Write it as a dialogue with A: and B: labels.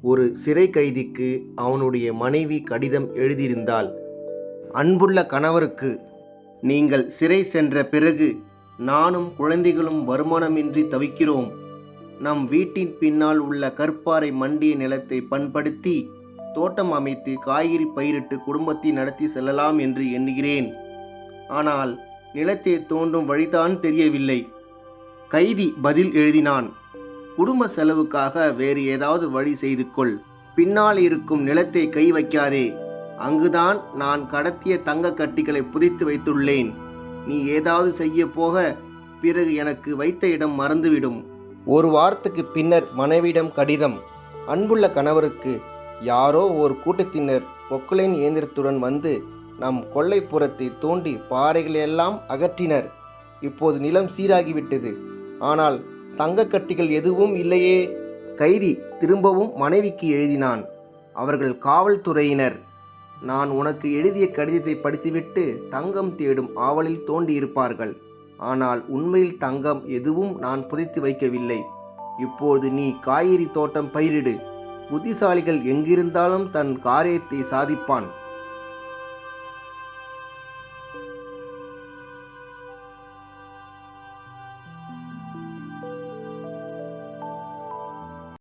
A: ஒரு சிறை கைதிக்கு அவனுடைய மனைவி கடிதம் எழுதியிருந்தாள். அன்புள்ள கணவருக்கு, நீங்கள் சிறை சென்ற பிறகு நானும் குழந்தைகளும் வருமானமின்றி தவிக்கிறோம். நம் வீட்டின் பின்னால் உள்ள கற்பாறை மண்டிய நிலத்தை பண்படுத்தி தோட்டம் அமைத்து காய்கறி பயிரிட்டு குடும்பத்தை நடத்தி செல்லலாம் என்று எண்ணுகிறேன். ஆனால் நிலத்தை தோண்டும் வழிதான் தெரியவில்லை. கைதி பதில் எழுதினான். குடும்ப செலவுக்காக வேறு ஏதாவது வழி செய்து கொள். பின்னால் இருக்கும் நிலத்தை கை வைக்காதே. அங்குதான் நான் கடத்திய தங்க கட்டிகளை புதைத்து வைத்துள்ளேன். நீ ஏதாவது செய்ய போக பிறகு எனக்கு வைத்த இடம் மறந்துவிடும். ஒரு வாரத்துக்கு பின்னர் மனைவியிடம் கடிதம். அன்புள்ள கணவருக்கு, யாரோ ஒரு கூட்டத்தினர் பொக்லைன் இயந்திரத்துடன் வந்து நம் கொல்லைப்புறத்தை தோண்டி பாறைகளெல்லாம் அகற்றினர். இப்போது நிலம் சீராகிவிட்டது. ஆனால் தங்க கட்டிகள் எதுவும் இல்லையே. கைதி திரும்பவும் மனைவிக்கு எழுதினான். அவர்கள் காவல்துறையினர். நான் உனக்கு எழுதிய கடிதத்தை படித்துவிட்டு தங்கம் தேடும் ஆவலில் தோண்டியிருப்பார்கள். ஆனால் உண்மையில் தங்கம் எதுவும் நான் புதைத்து வைக்கவில்லை. இப்போது நீ காய்கறி தோட்டம் பயிரிடு. புத்திசாலிகள் எங்கிருந்தாலும் தன் காரியத்தை சாதிப்பான்.